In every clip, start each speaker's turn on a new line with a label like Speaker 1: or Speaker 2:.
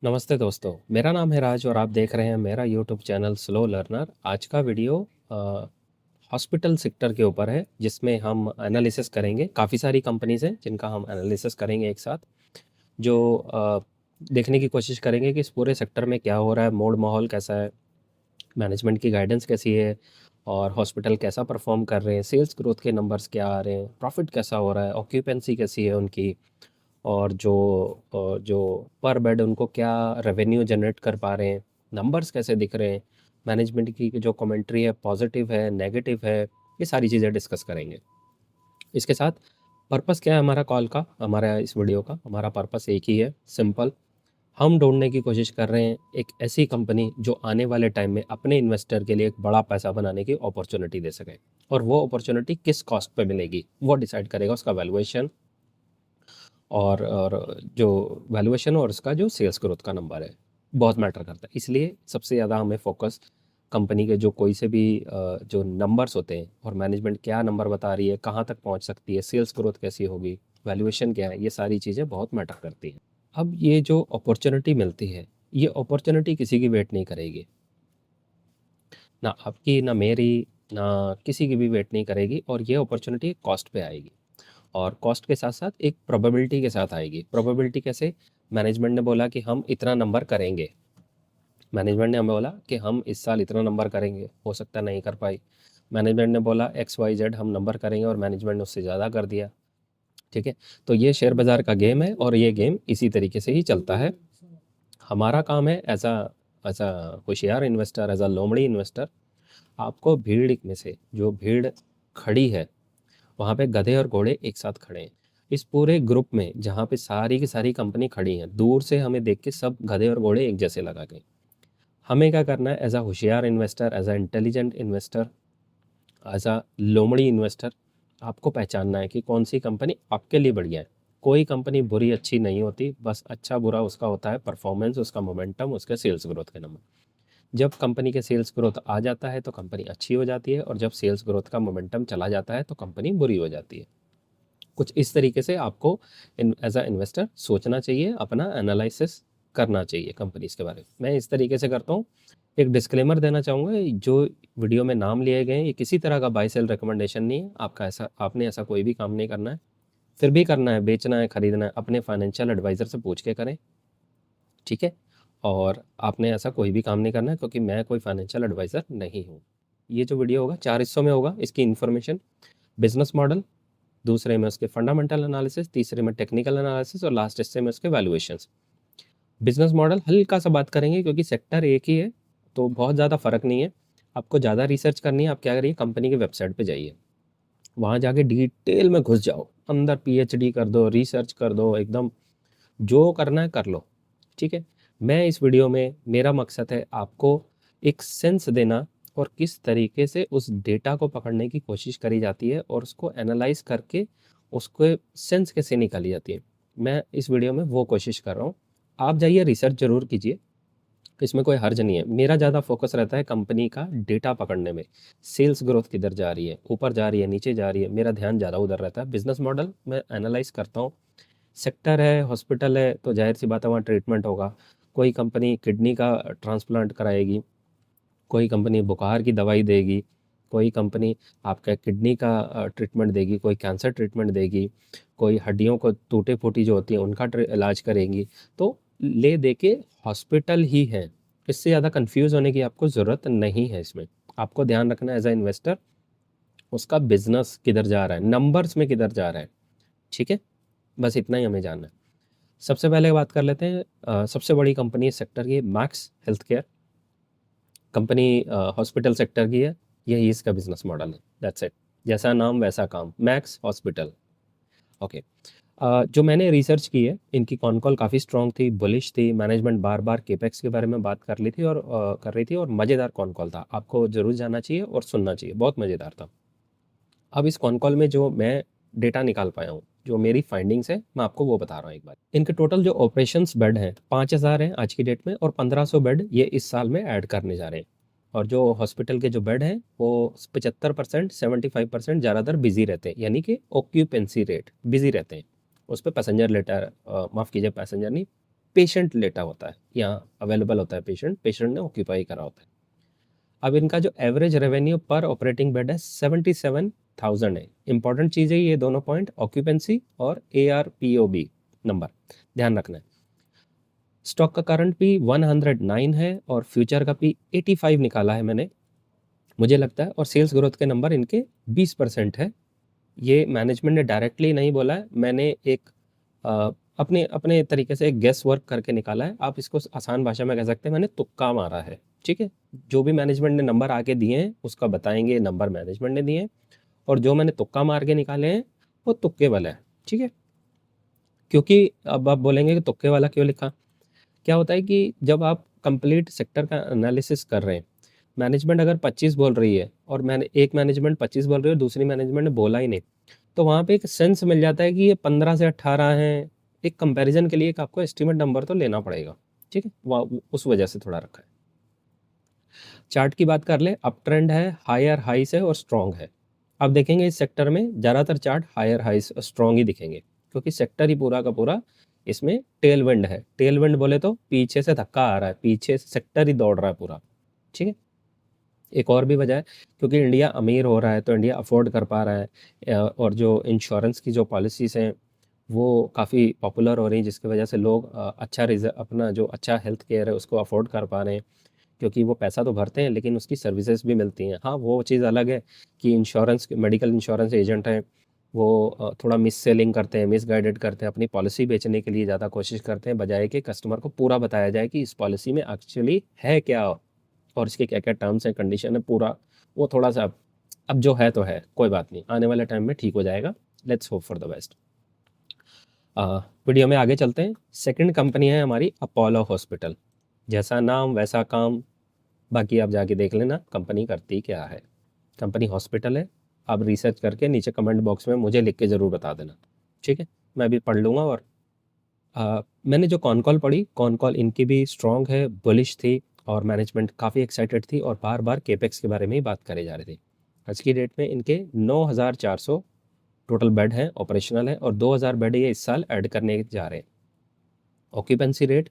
Speaker 1: नमस्ते दोस्तों, मेरा नाम है राज और आप देख रहे हैं मेरा यूट्यूब चैनल स्लो लर्नर। आज का वीडियो हॉस्पिटल सेक्टर के ऊपर है, जिसमें हम एनालिसिस करेंगे। काफ़ी सारी कंपनीज हैं जिनका हम एनालिसिस करेंगे एक साथ, जो देखने की कोशिश करेंगे कि इस पूरे सेक्टर में क्या हो रहा है, मोड़ माहौल कैसा है, मैनेजमेंट की गाइडेंस कैसी है और हॉस्पिटल कैसा परफॉर्म कर रहे हैं, सेल्स ग्रोथ के नंबर्स क्या आ रहे हैं, प्रॉफिट कैसा हो रहा है, ऑक्यूपेंसी कैसी है उनकी, और जो पर बेड उनको क्या रेवेन्यू जनरेट कर पा रहे हैं, नंबर्स कैसे दिख रहे हैं, मैनेजमेंट की जो कमेंट्री है पॉजिटिव है नेगेटिव है, ये सारी चीज़ें डिस्कस करेंगे। इसके साथ पर्पस क्या है हमारा कॉल का, हमारा इस वीडियो का हमारा पर्पस एक ही है, सिंपल। हम ढूंढने की कोशिश कर रहे हैं एक ऐसी कंपनी जो आने वाले टाइम में अपने इन्वेस्टर के लिए एक बड़ा पैसा बनाने की अपॉर्चुनिटी दे सके, और वो अपॉर्चुनिटी किस कॉस्ट पे मिलेगी वो डिसाइड करेगा उसका वैल्यूएशन, और जो वैल्यूएशन और उसका जो सेल्स ग्रोथ का नंबर है बहुत मैटर करता है। इसलिए सबसे ज़्यादा हमें फोकस कंपनी के जो कोई से भी जो नंबर्स होते हैं और मैनेजमेंट क्या नंबर बता रही है, कहाँ तक पहुँच सकती है, सेल्स ग्रोथ कैसी होगी, वैल्यूएशन क्या है, ये सारी चीज़ें बहुत मैटर करती हैं। अब ये जो अपॉर्चुनिटी मिलती है, ये अपॉर्चुनिटी किसी की वेट नहीं करेगी, ना आपकी ना मेरी ना किसी की भी वेट नहीं करेगी, और ये अपॉर्चुनिटी कॉस्ट पे आएगी। और कॉस्ट के साथ साथ एक प्रोबेबिलिटी के साथ आएगी। प्रोबेबिलिटी कैसे? मैनेजमेंट ने बोला कि हम इतना नंबर करेंगे, मैनेजमेंट ने हमें बोला कि हम इस साल इतना नंबर करेंगे, हो सकता है नहीं कर पाई। मैनेजमेंट ने बोला एक्स वाई जेड हम नंबर करेंगे और मैनेजमेंट ने उससे ज़्यादा कर दिया। ठीक है, तो ये शेयर बाज़ार का गेम है और ये गेम इसी तरीके से ही चलता है। हमारा काम है एज अ होशियार इन्वेस्टर, एज अ लोमड़ी इन्वेस्टर, आपको भीड़ में से जो भीड़ खड़ी है, वहाँ पे गधे और घोड़े एक साथ खड़े हैं। इस पूरे ग्रुप में जहाँ पे सारी की सारी कंपनी खड़ी हैं, दूर से हमें देख के सब गधे और घोड़े एक जैसे लगा गए। हमें क्या करना है एज अ होशियार investor, as a intelligent investor, as a लोमड़ी इन्वेस्टर, आपको पहचानना है कि कौन सी कंपनी आपके लिए बढ़िया है। कोई कंपनी बुरी अच्छी नहीं होती, बस अच्छा बुरा उसका होता है परफॉर्मेंस, उसका मोमेंटम, उसके सेल्स ग्रोथ के नंबर। जब कंपनी के सेल्स ग्रोथ आ जाता है तो कंपनी अच्छी हो जाती है, और जब सेल्स ग्रोथ का मोमेंटम चला जाता है तो कंपनी बुरी हो जाती है। कुछ इस तरीके से आपको एज अ इन्वेस्टर सोचना चाहिए, अपना एनालिसिस करना चाहिए कंपनीज के बारे में। मैं इस तरीके से करता हूँ। एक डिस्क्लेमर देना चाहूँगा, जो वीडियो में नाम लिए गए हैं ये किसी तरह का बाय सेल रिकमेंडेशन नहीं है। आपने ऐसा कोई भी काम नहीं करना है। फिर भी करना है, बेचना है, खरीदना है, अपने फाइनेंशियल एडवाइज़र से पूछ के करें। ठीक है, और आपने ऐसा कोई भी काम नहीं करना है, क्योंकि मैं कोई फाइनेंशियल एडवाइज़र नहीं हूँ। ये जो वीडियो होगा 4 हिस्सों में होगा। इसकी इन्फॉर्मेशन, बिजनेस मॉडल, दूसरे में उसके फंडामेंटल एनालिसिस, तीसरे में टेक्निकल एनालिसिस, और लास्ट हिस्से में उसके वैल्यूएशंस। बिजनेस मॉडल हल्का सा बात करेंगे क्योंकि सेक्टर एक ही है, तो बहुत ज़्यादा फ़र्क नहीं है। आपको ज़्यादा रिसर्च करनी है, आप क्या करिए, कंपनी की वेबसाइट पे जाइए, वहाँ जाके डिटेल में घुस जाओ, अंदर पीएचडी कर दो, रिसर्च कर दो, एकदम जो करना है कर लो। ठीक है, मैं इस वीडियो में, मेरा मकसद है आपको एक सेंस देना, और किस तरीके से उस डेटा को पकड़ने की कोशिश करी जाती है और उसको एनालाइज करके उसको सेंस कैसे निकाली जाती है, मैं इस वीडियो में वो कोशिश कर रहा हूँ। आप जाइए, रिसर्च जरूर कीजिए, इसमें कोई हर्ज नहीं है। मेरा ज़्यादा फोकस रहता है कंपनी का डेटा पकड़ने में, सेल्स ग्रोथ किधर जा रही है, ऊपर जा रही है, नीचे जा रही है, मेरा ध्यान ज़्यादा उधर रहता है। बिजनेस मॉडल मैं एनालाइज करता हूँ। सेक्टर है, हॉस्पिटल है, तो जाहिर सी बात है वहाँ ट्रीटमेंट होगा। कोई कंपनी किडनी का ट्रांसप्लांट कराएगी, कोई कंपनी बुखार की दवाई देगी, कोई कंपनी आपका किडनी का ट्रीटमेंट देगी, कोई कैंसर ट्रीटमेंट देगी, कोई हड्डियों को टूटे फूटी जो होती है उनका इलाज करेंगी। तो ले दे के हॉस्पिटल ही है, इससे ज़्यादा कंफ्यूज होने की आपको ज़रूरत नहीं है। इसमें आपको ध्यान रखना है एज अ इन्वेस्टर, उसका बिजनेस किधर जा रहा है, नंबर्स में किधर जा रहा है। ठीक है, बस इतना ही हमें जानना है। सबसे पहले बात कर लेते हैं, सबसे बड़ी कंपनी सेक्टर की max health care company, hospital sector की है। यही इसका बिजनेस मॉडल है, दैट्स इट। जैसा नाम वैसा काम, मैक्स हॉस्पिटल। ओके, जो मैंने रिसर्च की है, इनकी कॉन कॉल काफ़ी स्ट्रॉन्ग थी, बुलिश थी, मैनेजमेंट बार बार केपेक्स के बारे में बात कर ली थी और कर रही थी, और मज़ेदार कॉन कॉल था, आपको ज़रूर जाना चाहिए और सुनना चाहिए, बहुत मज़ेदार था। अब इस कॉन कॉल में जो मैं डेटा निकाल पाया हूँ, जो मेरी फाइंडिंग्स है, मैं आपको वो बता रहा हूँ एक बार। इनके टोटल जो ऑपरेशंस बेड हैं 5,000 हैं आज की डेट में, और 1,500 बेड ये इस साल में ऐड करने जा रहे हैं। और जो हॉस्पिटल के जो बेड हैं वो 75%, 75% ज़्यादातर बिजी रहते हैं, यानी कि ऑक्यूपेंसी रेट बिजी रहते हैं। उस पर पैसेंजर लेटर, माफ़ कीजिए पैसेंजर नहीं, पेशेंट लेटा होता है, यहाँ अवेलेबल होता है पेशेंट ने ऑक्यूपाई करा होता है। अब इनका जो एवरेज रेवेन्यू पर ऑपरेटिंग बेड है 77,000 है। इंपॉर्टेंट चीज़ है ये दोनों पॉइंट, ऑक्यूपेंसी और ARPOB नंबर ध्यान रखना है। स्टॉक का करंट पी 109 है और फ्यूचर का पी 85 निकाला है मैंने, मुझे लगता है। और सेल्स ग्रोथ के नंबर इनके 20% है। ये मैनेजमेंट ने डायरेक्टली नहीं बोला है, मैंने एक अपने अपने तरीके से एक गेस वर्क करके निकाला है। आप इसको आसान भाषा में कह सकते हैं मैंने तुक्का मारा है, ठीक है। जो भी मैनेजमेंट ने नंबर आके दिए हैं उसका बताएंगे नंबर मैनेजमेंट ने दिए हैं, और जो मैंने तुक्का मार के निकाले हैं वो तुक्के वाला है, ठीक है। क्योंकि अब आप बोलेंगे कि तुक्के वाला क्यों लिखा। क्या होता है कि जब आप कंप्लीट सेक्टर का एनालिसिस कर रहे हैं, मैनेजमेंट अगर 25 बोल रही है और मैंने एक मैनेजमेंट 25 बोल रही है और दूसरी मैनेजमेंट ने बोला ही नहीं, तो वहाँ पे एक सेंस मिल जाता है कि ये 15 से 18 हैं। एक कंपैरिजन के लिए एक आपको एस्टिमेट नंबर तो लेना पड़ेगा, ठीक है। उस वजह से थोड़ा रखा है। चार्ट की बात कर ले, अप ट्रेंड है, हायर हाइस है और स्ट्रॉन्ग है। अब देखेंगे इस सेक्टर में ज़्यादातर चार्ट हायर हाइस स्ट्रॉन्ग ही दिखेंगे, क्योंकि सेक्टर ही पूरा का पूरा इसमें टेल विंड है। टेल विंड बोले तो पीछे से धक्का आ रहा है, पीछे से सेक्टर ही दौड़ रहा है पूरा, ठीक है। एक और भी वजह है, क्योंकि इंडिया अमीर हो रहा है तो इंडिया अफोर्ड कर पा रहा है, और जो इंश्योरेंस की जो पॉलिसीज़ हैं वो काफ़ी पॉपुलर हो रही हैं, जिसकी वजह से लोग अच्छा अपना जो अच्छा हेल्थ केयर है उसको अफोर्ड कर पा रहे हैं। क्योंकि वो पैसा तो भरते हैं लेकिन उसकी सर्विसेज भी मिलती हैं। हाँ, वो चीज़ अलग है कि मेडिकल इंश्योरेंस एजेंट हैं, वो थोड़ा मिस सेलिंग करते हैं, मिसगाइडेड करते हैं, अपनी पॉलिसी बेचने के लिए ज़्यादा कोशिश करते हैं, बजाय कि कस्टमर को पूरा बताया जाए कि इस पॉलिसी में एक्चुअली है क्या और इसके क्या क्या टर्म्स एंड कंडीशन है पूरा। वो थोड़ा सा अब जो है तो है, कोई बात नहीं, आने वाले टाइम में ठीक हो जाएगा। Let's hope for the best. Video में आगे चलते हैं। सेकंड कंपनी है हमारी अपोलो हॉस्पिटल। जैसा नाम वैसा काम, बाकी आप जाके देख लेना कंपनी करती क्या है। कंपनी हॉस्पिटल है, आप रिसर्च करके नीचे कमेंट बॉक्स में मुझे लिख के ज़रूर बता देना, ठीक है। मैं भी पढ़ लूँगा। और मैंने जो कॉन कॉल पढ़ी, कॉन कॉल इनकी भी स्ट्रॉन्ग है, बुलिश थी और मैनेजमेंट काफ़ी एक्साइटेड थी और बार बार केपेक्स के बारे में ही बात करे जा रहे थे। आज की डेट में इनके 9,400 टोटल बेड हैं, ऑपरेशनल है, और 2,000 बेड ये इस साल ऐड करने जा रहे हैं। ऑक्यूपेंसी रेट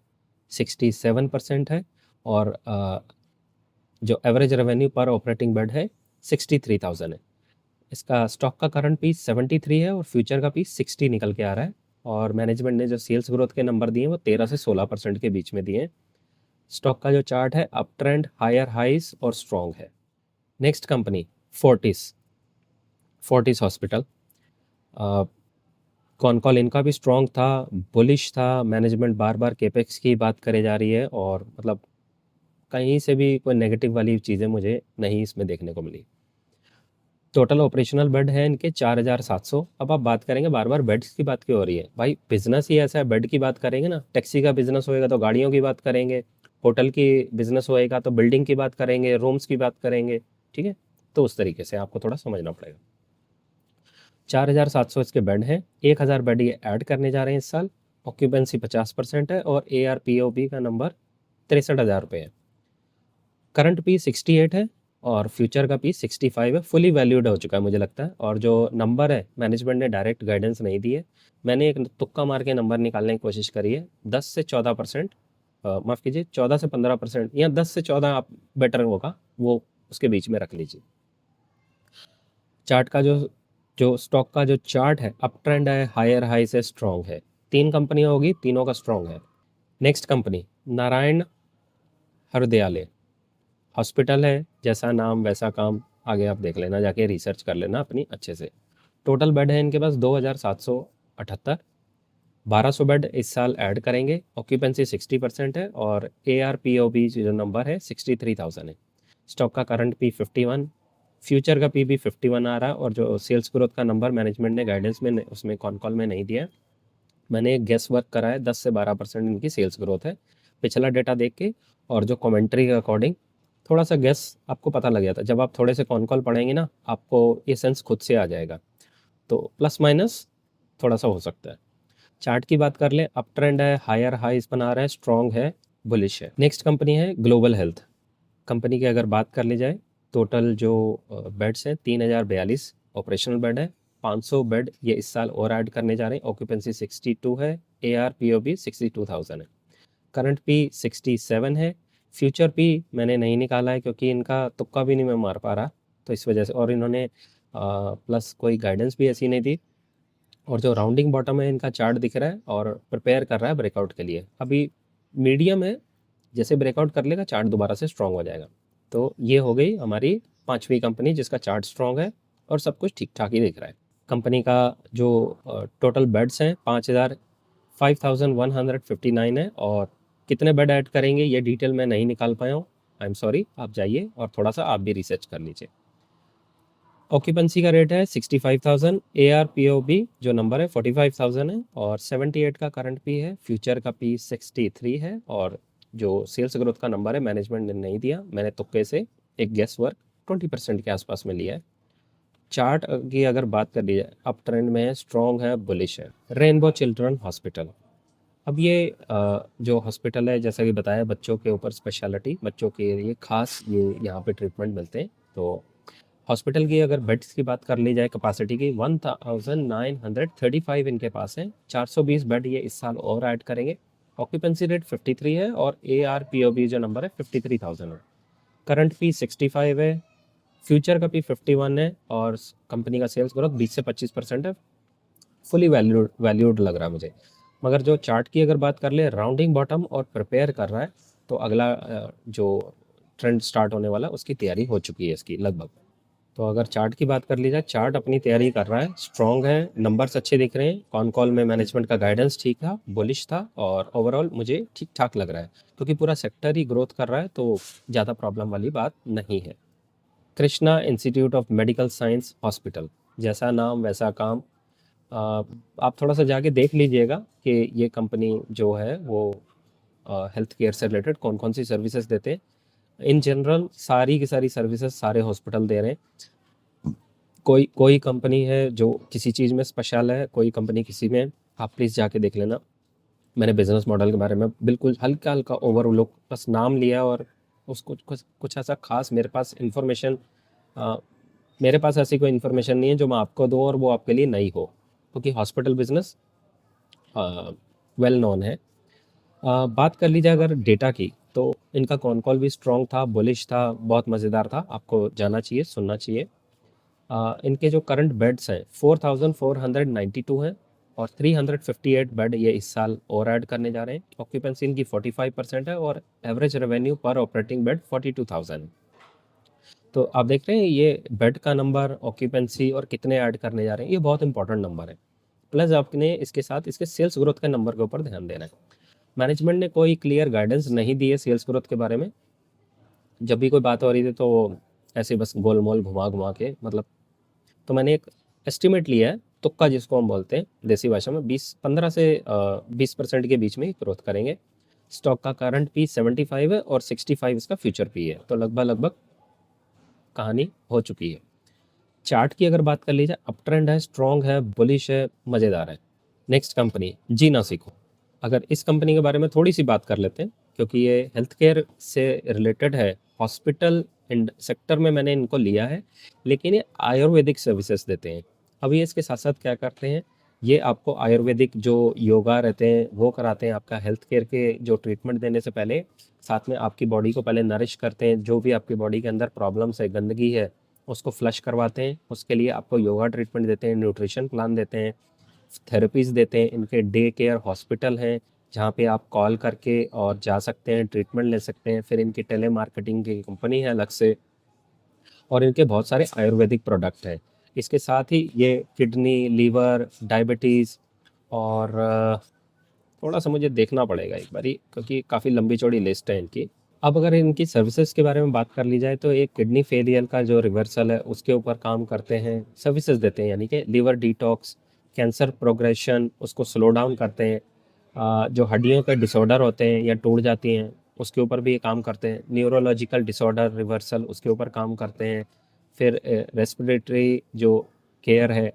Speaker 1: 67% है और जो एवरेज रेवेन्यू पर ऑपरेटिंग बेड है 63,000 है। इसका स्टॉक का करंट पीस 73 है और फ्यूचर का पीस 60 निकल के आ रहा है। और मैनेजमेंट ने जो सेल्स ग्रोथ के नंबर दिए वो 13 से 16% के बीच में दिए हैं। स्टॉक का जो चार्ट है अप ट्रेंड, हायर हाइस और स्ट्रॉन्ग है। Next company Fortis hospital. Con call इनका भी स्ट्रॉन्ग था, बुलिश था। मैनेजमेंट बार बार केपेक्स की बात करे जा रही है और मतलब कहीं से भी कोई नेगेटिव वाली चीज़ें मुझे नहीं इसमें देखने को मिली। टोटल ऑपरेशनल बेड है इनके 4,700। अब आप बात करेंगे बार बार बेड्स की बात क्यों हो रही है भाई, बिजनेस ही ऐसा है, बेड की बात करेंगे ना। टैक्सी का बिजनेस होएगा तो गाड़ियों की बात करेंगे, होटल की बिजनेस होएगा तो बिल्डिंग की बात करेंगे, रूम्स की बात करेंगे, ठीक है। तो उस तरीके से आपको थोड़ा समझना पड़ेगा। 4,700 इसके बेड हैं, 1,000 बेड ये ऐड करने जा रहे हैं इस साल। ऑक्यूपेंसी 50% है और ARPOB का नंबर 63,000 रुपये है। करंट पी 68 है और फ्यूचर का पी 65 है। फुली वैल्यूड हो चुका है मुझे लगता है। और जो नंबर है मैनेजमेंट ने डायरेक्ट गाइडेंस नहीं दी है, मैंने एक तुक्का मार के नंबर निकालने की कोशिश करी है। 10 से 14%, माफ़ कीजिए 14 से 15% या 10 से 14 आप बेटर होगा, वो उसके बीच में रख लीजिए। चार्ट का जो जो स्टॉक का जो चार्ट है अप ट्रेंड है, हायर हाई से स्ट्रॉन्ग है। 3 कंपनियाँ होगी, तीनों का स्ट्रॉन्ग है। Next company Narayan Hrudayalaya hospital है, जैसा नाम वैसा काम। आगे आप देख लेना, जाके रिसर्च कर लेना अपनी अच्छे से। टोटल बेड है इनके पास 2,778। 1,200 बेड इस साल ऐड करेंगे। ऑक्यूपेंसी 60% है और ARPOB जो नंबर है 63,000 है। स्टॉक का करंट पी 51, फ्यूचर का पी भी 51 आ रहा है। और जो सेल्स ग्रोथ का नंबर मैनेजमेंट ने गाइडेंस में उसमें कॉन कॉल में नहीं दिया है, मैंने एक गेस वर्क करा है, 10 से 12% इनकी सेल्स ग्रोथ है पिछला डेटा देख के। और जो कमेंट्री के अकॉर्डिंग थोड़ा सा गेस आपको पता लग जाता है। जब आप थोड़े से कॉन कॉल पढ़ेंगे ना, आपको ये सेंस खुद से आ जाएगा। तो प्लस माइनस थोड़ा सा हो सकता है। चार्ट की बात कर लें, अप ट्रेंड है, हायर हाइस बना रहा है, स्ट्रॉन्ग है, बुलिश है। नेक्स्ट कंपनी है ग्लोबल हेल्थ। कंपनी की अगर बात कर ली जाए, टोटल जो बेड्स हैं 3,042 ऑपरेशनल बेड है। 500 बेड ये इस साल और ऐड करने जा रहे हैं। ऑक्यूपेंसी 62 है, ARPOB 62,000 है। करंट पी 67 है, फ्यूचर पी मैंने नहीं निकाला है क्योंकि इनका तुक्का भी नहीं मैं मार पा रहा, तो इस वजह से, और इन्होंने प्लस कोई गाइडेंस भी ऐसी नहीं दी। और जो राउंडिंग बॉटम है इनका चार्ट दिख रहा है और प्रिपेयर कर रहा है ब्रेकआउट के लिए, अभी मीडियम है, जैसे ब्रेकआउट कर लेगा चार्ट दोबारा से स्ट्रांग हो जाएगा। तो ये हो गई हमारी पांचवी कंपनी जिसका चार्ट स्ट्रांग है और सब कुछ ठीक ठाक ही दिख रहा है। कंपनी का जो टोटल बेड्स हैं 5159 है, और कितने बेड ऐड करेंगे ये डिटेल मैं नहीं निकाल पाया हूँ, आई एम सॉरी, आप जाइए और थोड़ा सा आप भी रिसर्च कर लीजिए। ऑक्यूपेंसी का रेट है 65,000, ARPOB जो नंबर है 45,000 है, और 78 का करंट पी है, फ्यूचर का पी 63 है, और जो सेल्स ग्रोथ का नंबर है मैनेजमेंट ने नहीं दिया, मैंने तुक्के से एक गेस वर्क 20% के आसपास में लिया है। चार्ट की अगर बात कर ली जाए, अप ट्रेंड में है, स्ट्रॉन्ग है, बुलिश है। रेनबो चिल्ड्रन हॉस्पिटल, अब ये जो हॉस्पिटल है जैसा कि बताया बच्चों के ऊपर स्पेशलिटी, बच्चों के लिए खास ये यहाँ पे ट्रीटमेंट मिलते हैं। तो हॉस्पिटल की अगर बेड्स की बात कर ली जाए कैपेसिटी की 1935 इनके पास है, 420 बेड ये इस साल और ऐड करेंगे। ऑक्यूपेंसी रेट 53 है और ARPOB जो नंबर है 53,000 है। करंट फी 65 है, फ्यूचर का भी 51 है, और कंपनी का सेल्स ग्रोथ 20 से 25% है। फुली वैल्यूड लग रहा है मुझे। मगर जो चार्ट की अगर बात कर ले, राउंडिंग बॉटम और प्रिपेयर कर रहा है, तो अगला जो ट्रेंड स्टार्ट होने वाला उसकी तैयारी हो चुकी है इसकी लगभग। तो अगर चार्ट की बात कर ली जाए, चार्ट अपनी तैयारी कर रहा है, स्ट्रॉन्ग है, नंबर्स अच्छे दिख रहे हैं, कॉन कॉल में मैनेजमेंट का गाइडेंस ठीक था, बुलिश था, और ओवरऑल मुझे ठीक ठाक लग रहा है क्योंकि पूरा सेक्टर ही ग्रोथ कर रहा है, तो ज़्यादा प्रॉब्लम वाली बात नहीं है। Krishna institute of medical science hospital, जैसा नाम वैसा काम। आप थोड़ा सा जाके देख लीजिएगा कि ये कंपनी जो है वो हेल्थ केयर से रिलेटेड कौन कौन सी सर्विसेज देते हैं। इन जनरल सारी की सारी सर्विसेज सारे हॉस्पिटल दे रहे हैं, कोई कोई कंपनी है जो किसी चीज़ में स्पेशल है, कोई कंपनी किसी में, आप प्लीज़ जाके देख लेना। मैंने बिजनेस मॉडल के बारे में बिल्कुल हल्का हल्का ओवरलुक बस नाम लिया, और उसको कुछ ऐसा खास मेरे पास इंफॉर्मेशन, मेरे पास ऐसी कोई इन्फॉर्मेशन नहीं है जो मैं आपको दूँ और वो आपके लिए नई हो, क्योंकि हॉस्पिटल बिजनेस वेल नोन है। बात कर लीजिए अगर डेटा की, तो इनका कॉन कॉल भी स्ट्रॉन्ग था, बुलिश था, बहुत मज़ेदार था, आपको जाना चाहिए, सुनना चाहिए। इनके जो करंट बेड्स हैं 4,492 हैं, और 358 बेड ये इस साल और ऐड करने जा रहे हैं। ऑक्यूपेंसी इनकी 45% है, और एवरेज रेवेन्यू पर ऑपरेटिंग बेड 42,000। तो आप देख रहे हैं ये बेड का नंबर, ऑक्यूपेंसी और कितने ऐड करने जा रहे हैं, ये बहुत इंपॉर्टेंट नंबर है। प्लस आपने इसके साथ इसके सेल्स ग्रोथ के नंबर के ऊपर ध्यान देना है। मैनेजमेंट ने कोई क्लियर गाइडेंस नहीं दी है सेल्स ग्रोथ के बारे में, जब भी कोई बात हो रही थी तो ऐसे बस गोल मोल घुमा घुमा के, मतलब, तो मैंने एक एस्टिमेट लिया है, तुक्का जिसको हम बोलते हैं देसी भाषा में, 15 से 20% के बीच में ग्रोथ करेंगे। स्टॉक का करंट पी 75 है और 65 इसका फ्यूचर पी है, तो लगभग लगभग कहानी हो चुकी है। चार्ट की अगर बात कर ली जाए, अप ट्रेंड है, स्ट्रॉन्ग है, बुलिश है, मज़ेदार है। नेक्स्ट कंपनी जीना सीखो। अगर इस कंपनी के बारे में थोड़ी सी बात कर लेते हैं, क्योंकि ये हेल्थ केयर से रिलेटेड है, हॉस्पिटल सेक्टर में मैंने इनको लिया है, लेकिन ये आयुर्वेदिक सर्विसेज देते हैं। अभी इसके साथ साथ क्या करते हैं, ये आपको आयुर्वेदिक जो योगा रहते हैं वो कराते हैं, आपका हेल्थ केयर के जो ट्रीटमेंट देने से पहले साथ में आपकी बॉडी को पहले नरिश करते हैं, जो भी आपकी बॉडी के अंदर प्रॉब्लम्स है, गंदगी है, उसको फ्लश करवाते हैं, उसके लिए आपको योगा ट्रीटमेंट देते हैं, न्यूट्रिशन प्लान देते हैं, थेरेपीज़ देते हैं। इनके डे केयर हॉस्पिटल हैं जहाँ पे आप कॉल करके और जा सकते हैं, ट्रीटमेंट ले सकते हैं। फिर इनकी टेली मार्केटिंग की कंपनी है अलग से, और इनके बहुत सारे आयुर्वेदिक प्रोडक्ट हैं। इसके साथ ही ये किडनी, लीवर, डायबिटीज़, और थोड़ा सा मुझे देखना पड़ेगा एक बारी क्योंकि काफ़ी लंबी चौड़ी लिस्ट है इनकी। अब अगर इनकी सर्विसेज के बारे में बात कर ली जाए, तो एक किडनी फेलियर का जो रिवर्सल है उसके ऊपर काम करते हैं, सर्विसेज देते हैं, यानी कि लीवर डिटॉक्स, कैंसर प्रोग्रेशन उसको स्लो डाउन करते हैं, जो हड्डियों के डिसऑर्डर होते हैं या टूट जाती हैं उसके ऊपर भी ये काम करते हैं, न्यूरोलॉजिकल डिसऑर्डर रिवर्सल उसके ऊपर काम करते हैं। फिर रेस्पिरेटरी जो केयर है,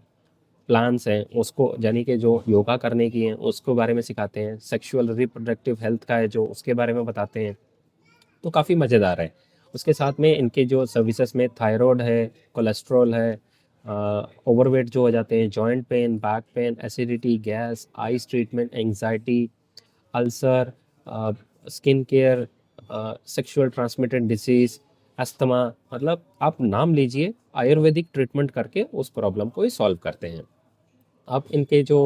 Speaker 1: प्लान्स हैं उसको, यानी कि जो योगा करने की हैं उसको बारे में सिखाते हैं, सेक्सुअल रिप्रोडक्टिव हेल्थ का है जो उसके बारे में बताते हैं, तो काफ़ी मज़ेदार है। उसके साथ में इनके जो सर्विसेज में थायराइड है, कोलेस्ट्रॉल है, ओवरवेट जो हो जाते हैं, joint pain, back pain, acidity, gas, eyes treatment, anxiety, ulcer, skin care, sexual transmitted disease, asthma, मतलब आप नाम लीजिए, आयुर्वेदिक ट्रीटमेंट करके उस प्रॉब्लम को ही सॉल्व करते हैं। अब इनके जो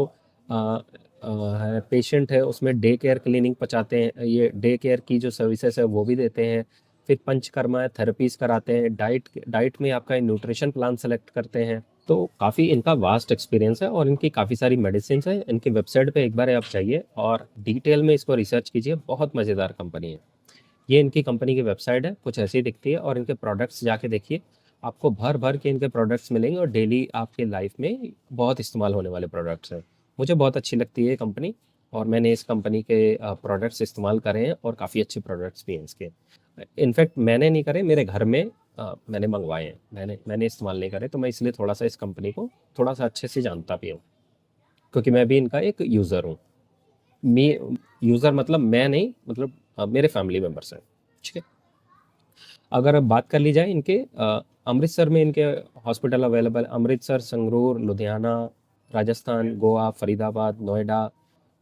Speaker 1: है पेशेंट है उसमें डे केयर क्लिनिक पहुँचाते हैं, ये डे केयर की जो सर्विसेज है वो भी देते हैं। फिर पंचकर्मा थेरेपीज कराते हैं, डाइट में आपका न्यूट्रिशन प्लान सेलेक्ट करते हैं। तो काफ़ी इनका वास्ट एक्सपीरियंस है और इनकी काफ़ी सारी मेडिसिन है। इनकी वेबसाइट पे एक बार आप जाइए और डिटेल में इसको रिसर्च कीजिए, बहुत मज़ेदार कंपनी है। ये इनकी कंपनी की वेबसाइट है, कुछ ऐसी दिखती है, और इनके प्रोडक्ट्स जाके देखिए, आपको भर भर के इनके प्रोडक्ट्स मिलेंगे और डेली आपके लाइफ में बहुत इस्तेमाल होने वाले प्रोडक्ट्स हैं। मुझे बहुत अच्छी लगती है ये कंपनी, और मैंने इस कंपनी के प्रोडक्ट्स इस्तेमाल करे हैं और काफ़ी अच्छे प्रोडक्ट्स भी हैं इसके। इनफैक्ट मैंने नहीं करे, मेरे घर में मैंने मंगवाए हैं, मैंने इस्तेमाल नहीं करे, तो मैं इसलिए थोड़ा सा इस कंपनी को थोड़ा सा अच्छे से जानता भी हूँ, क्योंकि मैं भी इनका एक यूज़र हूँ। मी यूज़र मतलब मैं नहीं, मतलब मेरे फैमिली मेम्बर्स हैं। ठीक है। अगर अब बात कर ली जाए इनके अमृतसर में इनके हॉस्पिटल अवेलेबल, अमृतसर, संगरूर, लुधियाना, राजस्थान, गोवा, फरीदाबाद, नोएडा,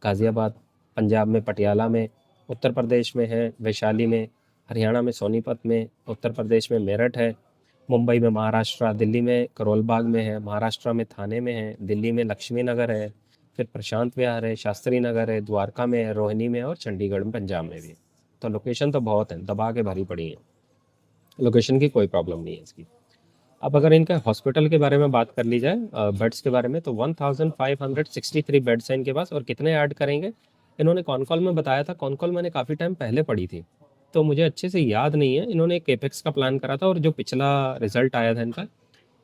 Speaker 1: गाज़ियाबाद, पंजाब में पटियाला में, उत्तर प्रदेश में है वैशाली में, हरियाणा में सोनीपत में, उत्तर प्रदेश में मेरठ है, मुंबई में महाराष्ट्र, दिल्ली में करोल बाग में है, महाराष्ट्र में थाने में है, दिल्ली में लक्ष्मी नगर है, फिर प्रशांत विहार है, शास्त्री नगर है, द्वारका में है, रोहिणी में, और चंडीगढ़ में, पंजाब में भी है। तो लोकेशन तो बहुत है, दबा के भरी पड़ी है, लोकेशन की कोई प्रॉब्लम नहीं है इसकी। अब अगर इनका हॉस्पिटल के बारे में बात कर ली जाए, बेड्स के बारे में, तो 1563 बेड्स हैं इनके पास, और कितने ऐड करेंगे इन्होंने कॉन कॉल में बताया था। कॉन कॉल मैंने काफ़ी टाइम पहले पढ़ी थी, तो मुझे अच्छे से याद नहीं है। इन्होंने एक केपेक्स का प्लान करा था, और जो पिछला रिजल्ट आया था इनका,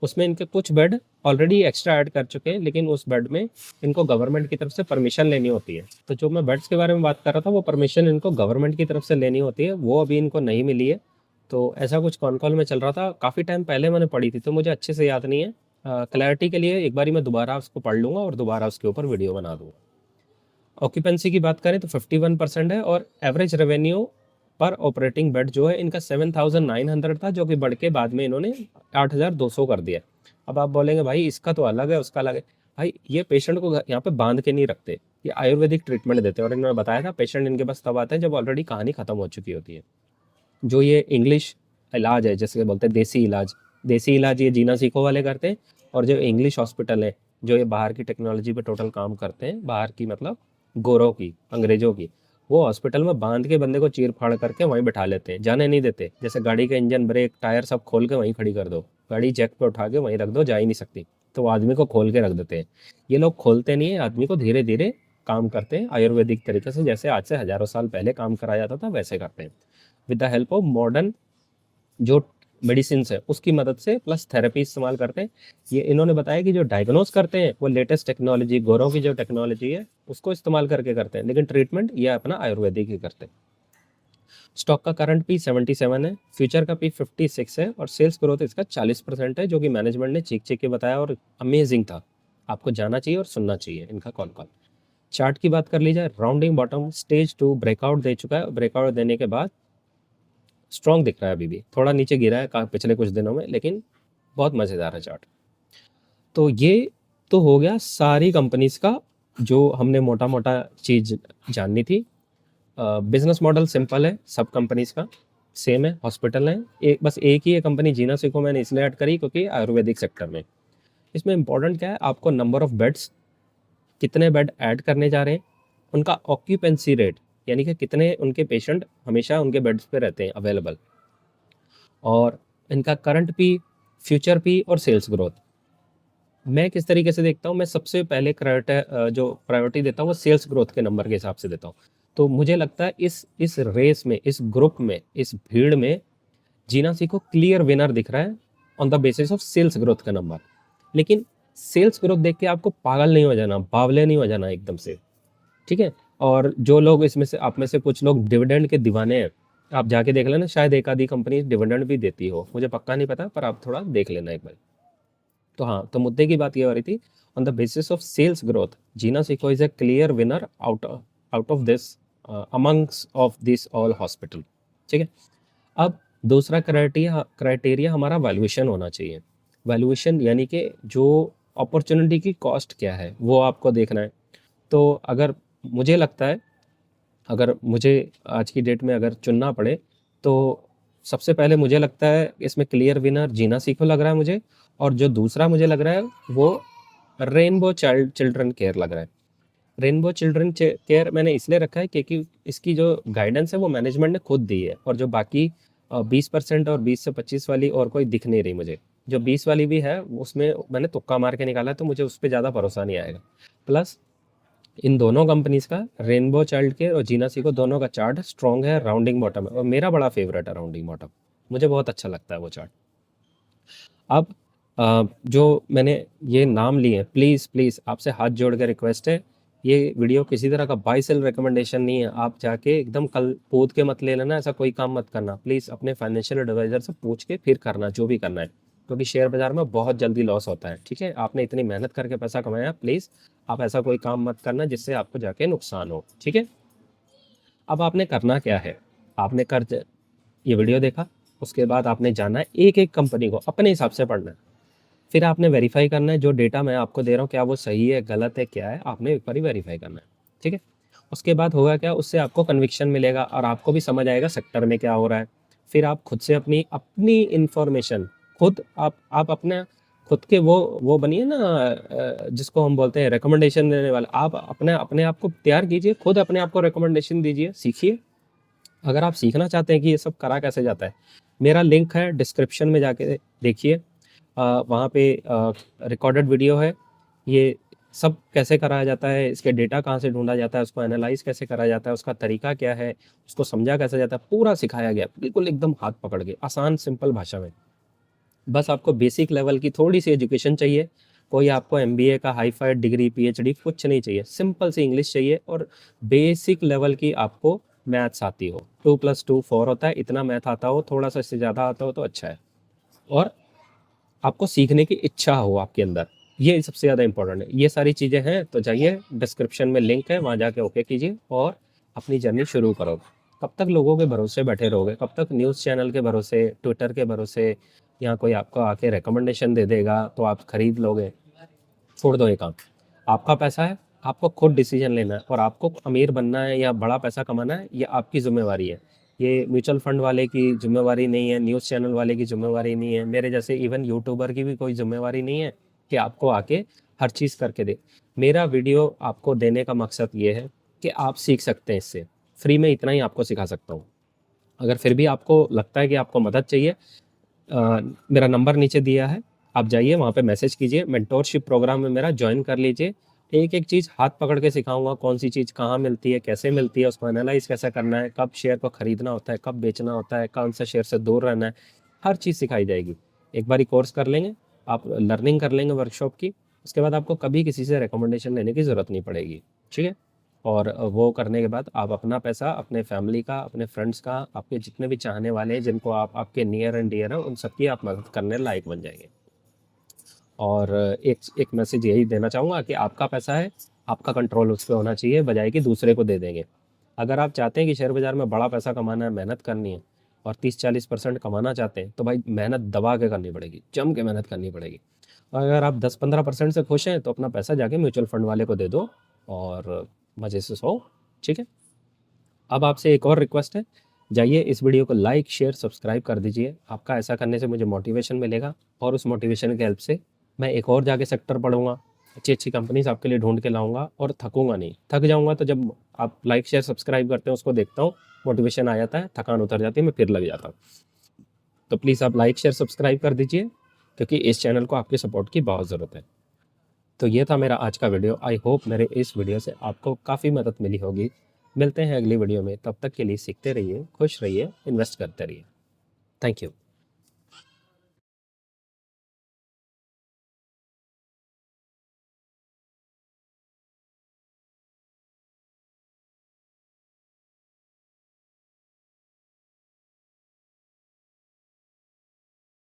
Speaker 1: उसमें इनके कुछ बेड ऑलरेडी एक्स्ट्रा ऐड कर चुके हैं, लेकिन उस बेड में इनको गवर्नमेंट की तरफ से परमिशन लेनी होती है। तो जो मैं बेड्स के बारे में बात कर रहा था, वो परमिशन इनको गवर्नमेंट की तरफ से लेनी होती है, वो अभी इनको नहीं मिली है। तो ऐसा कुछ कॉन कॉल में चल रहा था, काफ़ी टाइम पहले मैंने पढ़ी थी, तो मुझे अच्छे से याद नहीं है। क्लैरिटी के लिए एक बारी मैं दोबारा उसको पढ़ लूँगा और दोबारा उसके ऊपर वीडियो बना दूँगा। ऑक्यूपेंसी की बात करें तो 51% है, और एवरेज रेवेन्यू पर ऑपरेटिंग बेड जो है इनका 7,900 था, जो कि बढ़ के बाद में इन्होंने 8,200 कर दिया। अब आप बोलेंगे भाई इसका तो अलग है, उसका अलग है। भाई ये पेशेंट को यहाँ पे बांध के नहीं रखते, ये आयुर्वेदिक ट्रीटमेंट देते हैं, और इन्होंने बताया था पेशेंट इनके पास तब आते हैं जब ऑलरेडी कहानी खत्म हो चुकी होती है। जो ये इंग्लिश इलाज है, जैसे बोलते हैं देसी इलाज ये जीना सीखो वाले करते हैं, और जो इंग्लिश हॉस्पिटल है, जो ये बाहर की टेक्नोलॉजी पे टोटल काम करते हैं, बाहर की मतलब गोरों की, अंग्रेजों की, वो हॉस्पिटल में बांध के बंदे को चीर फाड़ करके वहीं बैठा लेते हैं, जाने नहीं देते। जैसे गाड़ी का इंजन, ब्रेक, टायर सब खोल के वहीं खड़ी कर दो, गाड़ी जैक पे उठा के वहीं रख दो, जा ही नहीं सकती, तो वो आदमी को खोल के रख देते हैं। ये लोग खोलते नहीं है, आदमी को धीरे धीरे काम करते हैं आयुर्वेदिक तरीके से, जैसे आज से हज़ारों साल पहले काम कराया जाता था वैसे करते हैं, with the help of modern जो मेडिसिन है उसकी मदद से, प्लस थेरेपी इस्तेमाल करते हैं। ये इन्होंने बताया कि जो डायग्नोस करते हैं वो लेटेस्ट टेक्नोलॉजी, गोरों की जो टेक्नोलॉजी है उसको इस्तेमाल करके करते हैं, लेकिन ट्रीटमेंट ये अपना आयुर्वेदिक ही करते हैं। स्टॉक का करंट पी 77 है, फ्यूचर का पी 56 है, और सेल्स ग्रोथ इसका 40% है, जो कि मैनेजमेंट ने चीख चीख के बताया और अमेजिंग था। आपको जाना चाहिए और सुनना चाहिए इनका कॉल कॉल। चार्ट की बात कर ली जाए, राउंडिंग बॉटम, स्टेज 2 ब्रेकआउट दे चुका है, ब्रेकआउट देने के बाद स्ट्रॉन्ग दिख रहा है, अभी भी थोड़ा नीचे गिरा है पिछले कुछ दिनों में, लेकिन बहुत मज़ेदार है चार्ट। तो ये तो हो गया सारी कंपनीज का जो हमने मोटा मोटा चीज़ जाननी थी। बिजनेस मॉडल सिंपल है, सब कंपनीज का सेम है, हॉस्पिटल है, बस एक ही है कंपनी जीना सीखो मैंने इसलिए ऐड करी क्योंकि आयुर्वेदिक सेक्टर में। इसमें इंपॉर्टेंट क्या है, आपको नंबर ऑफ बेड्स, कितने बेड ऐड करने जा रहे हैं, उनका ऑक्यूपेंसी रेट, यानी कि कितने उनके पेशेंट हमेशा उनके बेड्स पे रहते हैं अवेलेबल, और इनका करंट पी, फ्यूचर पी, और सेल्स ग्रोथ। मैं किस तरीके से देखता हूँ, मैं सबसे पहले जो प्रायोरिटी देता हूँ वो सेल्स ग्रोथ के नंबर के हिसाब से देता हूँ। तो मुझे लगता है इस रेस में, इस ग्रुप में, इस भीड़ में जीना सीखो क्लियर विनर दिख रहा है on the basis of sales growth का नंबर। लेकिन सेल्स ग्रोथ देख के आपको पागल नहीं हो जाना, बावले नहीं हो जाना एकदम से, ठीक है। और जो लोग इसमें से, आप में से कुछ लोग डिविडेंड के दीवाने हैं, आप जाके देख लेना, शायद एक आधी कंपनी डिविडेंड भी देती हो, मुझे पक्का नहीं पता, पर आप थोड़ा देख लेना एक बार। तो हाँ, तो मुद्दे की बात ये हो रही थी, on the basis of sales growth Jeena Sikho is a clear winner out of this, among of this all hospital, ठीक है। अब दूसरा क्राइटेरिया हमारा वैल्यूएशन होना चाहिए। वैल्यूएशन यानी कि जो अपॉर्चुनिटी की कॉस्ट क्या है वो आपको देखना है। तो अगर मुझे लगता है अगर मुझे आज की डेट में अगर चुनना पड़े तो सबसे पहले मुझे लगता है इसमें क्लियर विनर जीना सीखो लग रहा है मुझे, और जो दूसरा मुझे लग रहा है वो रेनबो चाइल्ड चिल्ड्रन केयर लग रहा है। रेनबो चिल्ड्रन केयर मैंने इसलिए रखा है क्योंकि इसकी जो गाइडेंस है वो मैनेजमेंट ने खुद दी है, और जो बाकी 20% और 20 से 25 वाली और कोई दिख नहीं रही मुझे। जो 20 वाली भी है उसमें मैंने तुक्का मार के निकाला है, तो मुझे उस पर ज़्यादा भरोसा नहीं आएगा। प्लस इन दोनों कंपनीज का, रेनबो चाइल्ड केयर और जीना सीखो, दोनों का चार्ट स्ट्रॉन्ग है, राउंडिंग बॉटम है, और मेरा बड़ा फेवरेट है राउंडिंग बॉटम। मुझे बहुत अच्छा लगता है वो चार्ट। अब जो मैंने ये नाम लिए हैं, प्लीज़ प्लीज़ आपसे हाथ जोड़ के रिक्वेस्ट है, ये वीडियो किसी तरह का बाय सेल रिकमेंडेशन नहीं है। आप जाके एकदम कल कूद के मत ले लेना, ऐसा कोई काम मत करना। प्लीज़ अपने फाइनेंशियल एडवाइज़र से पूछ के फिर करना जो भी करना है, क्योंकि शेयर बाज़ार में बहुत जल्दी लॉस होता है। ठीक है, आपने इतनी मेहनत करके पैसा कमाया, प्लीज़ आप ऐसा कोई काम मत करना जिससे आपको जाके नुकसान हो। ठीक है, अब आपने करना क्या है, आपने ये वीडियो देखा, उसके बाद आपने जाना है एक एक कंपनी को अपने हिसाब से पढ़ना है। फिर आपने वेरीफाई करना है जो डेटा मैं आपको दे रहा हूँ क्या वो सही है, गलत है, क्या है, आपने एक बार ही वेरीफाई करना है। ठीक है, उसके बाद होगा क्या, उससे आपको कन्विक्शन मिलेगा और आपको भी समझ आएगा सेक्टर में क्या हो रहा है। फिर आप खुद से अपनी अपनी इंफॉर्मेशन खुद आप अपने खुद के वो बनिए ना, जिसको हम बोलते हैं रिकमेंडेशन देने वाले। आप अपने अपने आप को तैयार कीजिए, खुद अपने आप को रिकमेंडेशन दीजिए, सीखिए। अगर आप सीखना चाहते हैं कि ये सब करा कैसे जाता है, मेरा लिंक है डिस्क्रिप्शन में, जाके देखिए। वहाँ पे रिकॉर्डेड वीडियो है, ये सब कैसे कराया जाता है, इसके डेटा कहाँ से ढूंढा जाता है, उसको एनालाइज कैसे करा जाता है, उसका तरीका क्या है, उसको समझा कैसे जाता है, पूरा सिखाया गया बिल्कुल एकदम हाथ पकड़ के, आसान सिंपल भाषा में। बस आपको बेसिक लेवल की थोड़ी सी एजुकेशन चाहिए। कोई आपको एमबीए का हाई फाई डिग्री पीएचडी कुछ नहीं चाहिए, सिंपल सी इंग्लिश चाहिए, और बेसिक लेवल की आपको मैथ्स आती हो। 2+2 4 होता है, इतना मैथ आता हो, थोड़ा सा इससे ज़्यादा आता हो तो अच्छा है। और आपको सीखने की इच्छा हो आपके अंदर, ये सबसे ज़्यादा इंपॉर्टेंट है। ये सारी चीज़ें हैं तो जाइए, डिस्क्रिप्शन में लिंक है, वहाँ जाके ओके कीजिए और अपनी जर्नी शुरू करो। कब तक लोगों के भरोसे बैठे रहोगे, कब तक न्यूज़ चैनल के भरोसे, ट्विटर के भरोसे, या कोई आपको आके रिकमेंडेशन दे देगा तो आप खरीद लोगे। छोड़ दो ये काम, आपका पैसा है, आपको खुद डिसीजन लेना है, और आपको अमीर बनना है या बड़ा पैसा कमाना है, ये आपकी जिम्मेवारी है। ये म्यूचुअल फंड वाले की जिम्मेवारी नहीं है, न्यूज़ चैनल वाले की जिम्मेवारी नहीं है, मेरे जैसे इवन यूट्यूबर की भी कोई जिम्मेवारी नहीं है कि आपको आके हर चीज़ करके दे। मेरा वीडियो आपको देने का मकसद ये है कि आप सीख सकते हैं इससे, फ्री में इतना ही आपको सिखा सकता हूँ। अगर फिर भी आपको लगता है कि आपको मदद चाहिए, मेरा नंबर नीचे दिया है, आप जाइए वहाँ पे मैसेज कीजिए, मेंटोरशिप प्रोग्राम में मेरा ज्वाइन कर लीजिए। एक एक चीज़ हाथ पकड़ के सिखाऊंगा, कौन सी चीज़ कहाँ मिलती है, कैसे मिलती है, उसको एनालाइज कैसे करना है, कब शेयर को खरीदना होता है, कब बेचना होता है, कौन सा शेयर से दूर रहना है, हर चीज़ सिखाई जाएगी। एक बारी कोर्स कर लेंगे, आप लर्निंग कर लेंगे वर्कशॉप की, उसके बाद आपको कभी किसी से रिकमेंडेशन लेने की ज़रूरत नहीं पड़ेगी। ठीक है, और वो करने के बाद आप अपना पैसा, अपने फैमिली का, अपने फ्रेंड्स का, आपके जितने भी चाहने वाले हैं जिनको आप आपके नियर एंड डियर हैं, उन सबकी आप मदद करने लायक बन जाएंगे। और एक एक मैसेज यही देना चाहूँगा कि आपका पैसा है, आपका कंट्रोल उस पर होना चाहिए, बजाय कि दूसरे को दे देंगे। अगर आप चाहते हैं कि शेयर बाज़ार में बड़ा पैसा कमाना है, मेहनत करनी है, और 30-40% कमाना चाहते हैं, तो भाई मेहनत दबा के करनी पड़ेगी, जम के मेहनत करनी पड़ेगी। और अगर आप 10-15% से खुश हैं तो अपना पैसा जाके म्यूचुअल फंड वाले को दे दो और मज़े से सो। ठीक है, अब आपसे एक और रिक्वेस्ट है, जाइए इस वीडियो को लाइक शेयर सब्सक्राइब कर दीजिए। आपका ऐसा करने से मुझे मोटिवेशन मिलेगा, और उस मोटिवेशन की हेल्प से मैं एक और जाके सेक्टर पढ़ूंगा, अच्छी अच्छी कंपनीज आपके लिए ढूंढ के लाऊंगा, और थकूंगा नहीं। थक जाऊंगा तो जब आप लाइक शेयर सब्सक्राइब करते हैं उसको देखता हूँ, मोटिवेशन आ जाता है, थकान उतर जाती है, मैं फिर लग जाता हूँ। तो प्लीज़ आप लाइक शेयर सब्सक्राइब कर दीजिए, क्योंकि इस चैनल को आपके सपोर्ट की बहुत ज़रूरत है। तो ये था मेरा आज का वीडियो। आई होप मेरे इस वीडियो से आपको काफ़ी मदद मिली होगी। मिलते हैं अगली वीडियो में, तब तक के लिए सीखते रहिए, खुश रहिए, इन्वेस्ट करते रहिए। Thank you.